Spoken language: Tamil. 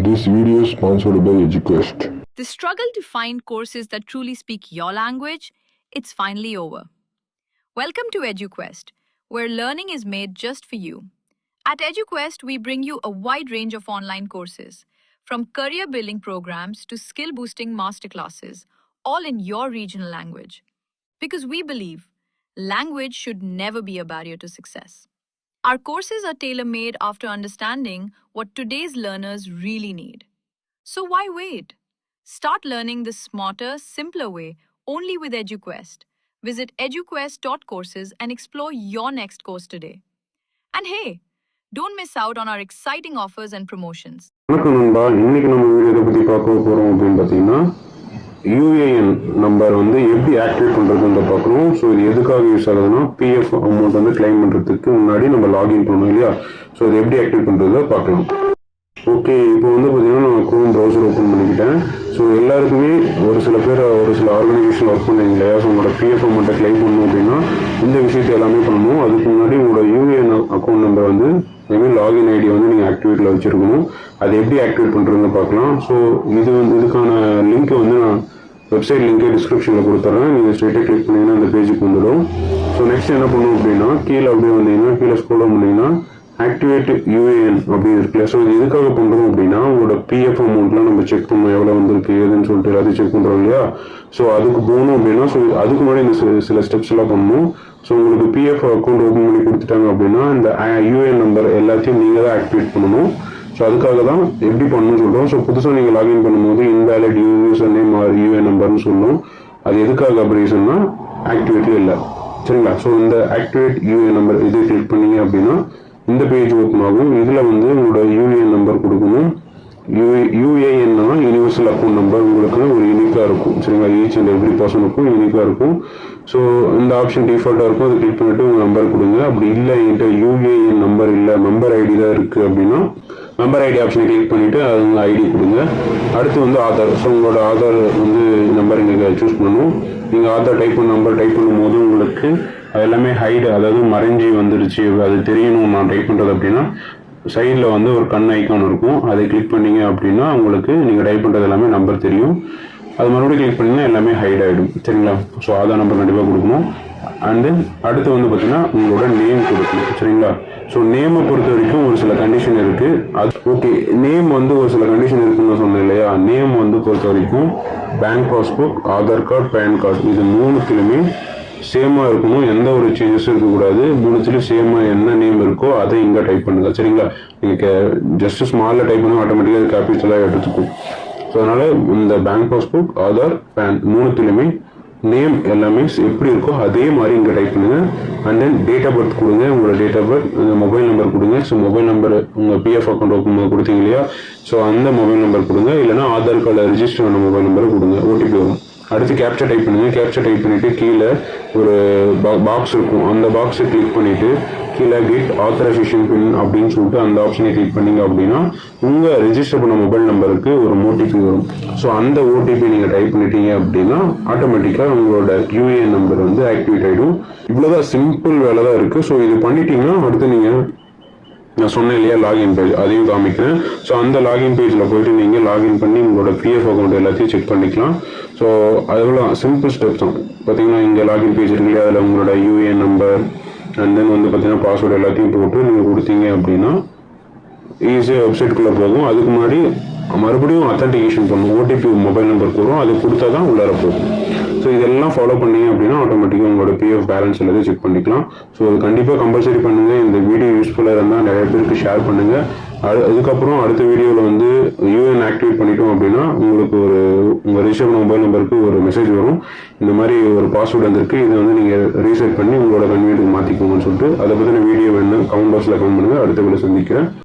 This video is sponsored by EduQuest. The struggle to find courses that truly speak your language, it's finally over. Welcome to EduQuest, where learning is made just for you. At EduQuest, we bring you a wide range of online courses, from career building programs to skill boosting masterclasses, all in your regional language. Because we believe language should never be a barrier to success. Our courses are tailor-made after understanding what today's learners really need. So why wait? Start learning the smarter, simpler way only with EduQuest. Visit eduquest.courses and explore your next course today. And hey, don't miss out on our exciting offers and promotions. வணக்கம் நண்பா, இன்னைக்கு நம்ம வீடியோ பற்றி பார்க்க போகிறோம் அப்படின்னு பார்த்தீங்கன்னா யூஏஎன் நம்பர் வந்து எப்படி ஆக்டிவேட் பண்ணுறதுன்னு பார்க்குறோம். ஸோ இது எதுக்காக யூஸ் ஆகுதுன்னா பிஎஃப் அமௌண்ட் வந்து கிளைம் பண்ணுறதுக்கு முன்னாடி நம்ம லாகின் பண்ணணும் இல்லையா. ஸோ இது எப்படி ஆக்டிவேட் பண்ணுறதை பார்க்கலாம். ஓகே, இப்போ வந்து பார்த்தீங்கன்னா நான் க்ரோம் ப்ரௌசர் ஓப்பன் பண்ணிக்கிட்டேன். ஸோ எல்லாருக்குமே ஒரு சில பேர் ஒரு சில ஆர்கனைசேஷன் ஒர்க் பண்ணுறீங்க இல்லையா. ஸோ உங்களோட பிஎஃப் அமௌண்ட்டை கிளைம் பண்ணணும் அப்படின்னா இந்த விஷயத்தை எல்லாமே பண்ணணும். அதுக்கு முன்னாடி உங்களோட யூஏஎன் அக்கௌண்ட் நம்பர் வந்து மேபி லாகின் ஐடி வந்து நீங்கள் ஆக்டிவேட்டில் வச்சுருக்கணும். அது எப்படி ஆக்டிவேட் பண்ணுறதுன்னு பார்க்கலாம். ஸோ இதுக்கான லிங்க்கை வந்து நான் வெப்சைட் லிங்க்கை டிஸ்கிரிப்ஷனில் கொடுத்துட்றேன். நீங்கள் ஸ்ட்ரெயிட்டாக கிளிக் பண்ணிங்கன்னா அந்த பேஜுக்கு வந்துடும். ஸோ நெக்ஸ்ட் என்ன பண்ணணும் அப்படின்னா கீழே அப்படியே வந்தீங்கன்னா கீழே ஸ்க்ரோல் பண்ணிங்கன்னா ஆக்டிவேட் யூஏஎன் அப்படின்னு இருக்குல்ல. ஸோ இது எதுக்காக பண்ணுறோம் அப்படின்னா உங்களோட பிஎஃப் அமௌண்ட்லாம் நம்ம செக் பண்ணணும், எவ்வளோ வந்திருக்கு ஏதுன்னு சொல்லிட்டு எல்லாத்தையும் செக் பண்ணுறோம் இல்லையா. ஸோ அதுக்கு போகணும் அப்படின்னா ஸோ அதுக்கு முன்னாடி இந்த சில ஸ்டெப்ஸ் எல்லாம் பண்ணணும். ஸோ உங்களுக்கு பிஎஃப் அக்கௌண்ட் ஓப்பன் பண்ணி கொடுத்துட்டாங்க அப்படின்னா இந்த யூஏஎன் நம்பர் எல்லாத்தையும் நீங்கள் தான் ஆக்டிவேட் பண்ணணும். ஸோ அதுக்காக தான் எப்படி பண்ணணும்னு சொல்கிறோம். ஸோ புதுசாக நீங்கள் லாகின் பண்ணும்போது இன்வேலிட் யூசர் நேம் யூஏஎன் நம்பர்னு சொல்லும். அது எதுக்காக அப்படி ரீசன்னா ஆக்டிவேட்ல இல்லை, சரிங்களா. ஸோ இந்த ஆக்டிவேட் யூஏஎன் நம்பர் இது கிளிக் பண்ணீங்க அப்படின்னா இந்த பேஜ் ஓப்பன் ஆகும். இதில் வந்து உங்களோட யூஏஎன் நம்பர் கொடுக்கணும். யூஏஎன்னா யூனிவர்சல் அக்கௌண்ட் நம்பர் உங்களுக்கு ஒரு யூனிக்காக இருக்கும், சரிங்களா. ஈச் அண்ட் எவ்ரி பர்சனுக்கும் யூனிக்காக இருக்கும். ஸோ இந்த ஆப்ஷன் டிஃபால்ட்டாக இருக்கும். அதை கிளிக் பண்ணிட்டு உங்கள் நம்பர் கொடுங்க. அப்படி இல்லை என்கிட்ட யூஏஎன் நம்பர் இல்லை, மெம்பர் ஐடி தான் இருக்குது அப்படின்னா மெம்பர் ஐடி ஆப்ஷனை கிளிக் பண்ணிவிட்டு அது உங்கள் ஐடி கொடுங்க. அடுத்து வந்து ஆதார். ஸோ உங்களோட ஆதார் வந்து நம்பர் நீங்கள் சூஸ் பண்ணணும். நீங்கள் ஆதார் நம்பர் டைப் பண்ணும்போது உங்களுக்கு அது எல்லாமே ஹைடு, அதாவது மறைஞ்சி வந்துருச்சு, அது தெரியணும் நான் டைப் பண்ணுறது அப்படின்னா சைடில் வந்து ஒரு கண் ஐக்கான் இருக்கும். அதை கிளிக் பண்ணீங்க அப்படின்னா உங்களுக்கு நீங்கள் டைப் பண்ணுறது எல்லாமே நம்பர் தெரியும். அது மறுபடியும் கிளிக் பண்ணிங்கன்னா எல்லாமே ஹைட் ஆகிடும், சரிங்களா. ஸோ ஆதார் நம்பர் கண்டிப்பாக கொடுக்கணும். அண்ட் தென் அடுத்து வந்து பார்த்தீங்கன்னா உங்களோட நேம் கொடுக்கணும், சரிங்களா. ஸோ நேமை பொறுத்த வரைக்கும் ஒரு சில கண்டிஷன் இருக்குது. அது ஓகே, நேம் வந்து ஒரு சில கண்டிஷன் இருக்குன்னு சொன்னேன் இல்லையா. நேம் வந்து பொறுத்த வரைக்கும் bank passbook, Aadhaar card, pan card இது மூணுத்துலையுமே சேமாக இருக்கணும். எந்த ஒரு சேஞ்சஸும் இருக்கக்கூடாது. மூணுத்துலேயும் சேமாக என்ன நேம் இருக்கோ அதை இங்கே டைப் பண்ணுங்கள், சரிங்களா. நீங்கள் ஜஸ்ட் ஸ்மாலில் டைப் பண்ணால் ஆட்டோமேட்டிக்காக கேபிட்டலாக எடுத்துக்கும். ஸோ அதனால் இந்த பேங்க் பாஸ்புக், ஆதார், பேன் மூணுத்துலேயுமே நேம் எல்லாமே எப்படி இருக்கோ அதே மாதிரி இங்கே டைப் பண்ணுங்கள். And then date of birth கொடுங்க. உங்களோட date of birth, mobile number கொடுங்க. ஸோ மொபைல் நம்பர் உங்கள் பிஎஃப் அக்கௌண்ட் ஓப்பன் பண்ணி கொடுத்தீங்க இல்லையா. ஸோ அந்த மொபைல் நம்பர் கொடுங்க. இல்லைனா ஆதார் கார்டில் ரிஜிஸ்டர் ஆன மொபைல் நம்பரை கொடுங்க. ஓடிபி வரும். அடுத்து கேப்சர் டைப் பண்ணுங்கள். கேப்சர் டைப் பண்ணிவிட்டு கீழே ஒரு பாக்ஸ் இருக்கும். அந்த பாக்ஸை கிளிக் பண்ணிவிட்டு கீழே கெட் ஆத்தரைசேஷன் பின் அப்படின்னு சொல்லிட்டு அந்த ஆப்ஷனை கிளிக் பண்ணிங்க அப்படின்னா உங்கள் ரிஜிஸ்டர் பண்ண மொபைல் நம்பருக்கு ஒரு ஓடிபி வரும். ஸோ அந்த ஓடிபி நீங்கள் டைப் பண்ணிட்டீங்க அப்படின்னா ஆட்டோமேட்டிக்காக உங்களோட யூஏஎன் நம்பர் வந்து ஆக்டிவேட் ஆகிடும். இவ்வளோதான், சிம்பிள் வேலை தான் இருக்குது. ஸோ இது பண்ணிட்டீங்கன்னா அடுத்து நீங்கள் நான் சொன்னேன் இல்லையா லாகின் பேஜ், அதையும் காமிக்கிறேன். ஸோ அந்த லாகின் பேஜில் போயிட்டு நீங்கள் லாகின் பண்ணி உங்களோட பிஎஃப் அக்கௌண்ட் எல்லாத்தையும் செக் பண்ணிக்கலாம். ஸோ அதெல்லாம் சிம்பிள் ஸ்டெப்ஸ் தான். பார்த்தீங்கன்னா இங்கே லாகின் பேஜ் இருக்கு இல்லையா, அதில் உங்களோட யூஏஎன் நம்பர் அண்ட் தென் வந்து பார்த்தீங்கன்னா பாஸ்வேர்டு எல்லாத்தையும் போட்டு நீங்கள் கொடுத்தீங்க அப்படின்னா ஈஸியாக வெப்சைட்டுக்குள்ளே போகும். அதுக்கு முன்னாடி மறுபடியும் அத்தன்டிகேஷன் பண்ணும். ஓடிபி மொபைல் நம்பருக்கு வரும், அது கொடுத்தா தான் உள்ளார போகும். ஸோ இதெல்லாம் ஃபாலோ பண்ணீங்க அப்படின்னா ஆட்டோமேட்டிக்காக உங்களோட பிஎஃப் பேலன்ஸ் எல்லாத்தையும் செக் பண்ணிக்கலாம். ஸோ அது கண்டிப்பாக கம்பல்சரி பண்ணுங்கள். இந்த வீடியோ யூஸ்ஃபுல்லாக இருந்தால் நிறைய பேருக்கு ஷேர் பண்ணுங்கள். அதுக்கப்புறம் அடுத்த வீடியோவில் வந்து யூஏஎன் ஆக்டிவேட் பண்ணிட்டோம் அப்படின்னா உங்களுக்கு உங்கள் ரிஜிஸ்டர் மொபைல் நம்பருக்கு ஒரு மெசேஜ் வரும். இந்த மாதிரி ஒரு பாஸ்வேர்டு வந்திருக்கு, இதை வந்து நீங்கள் ரீசெட் பண்ணி உங்களோட கன்வீனியன்ட்டுக்கு மாற்றிக்கோங்கன்னு சொல்லிட்டு அதை பற்றின வீடியோ வேணும் கமெண்ட் பாக்ஸில் கமெண்ட் பண்ணுங்கள். அடுத்த வீடியோ சந்திக்கிறேன்.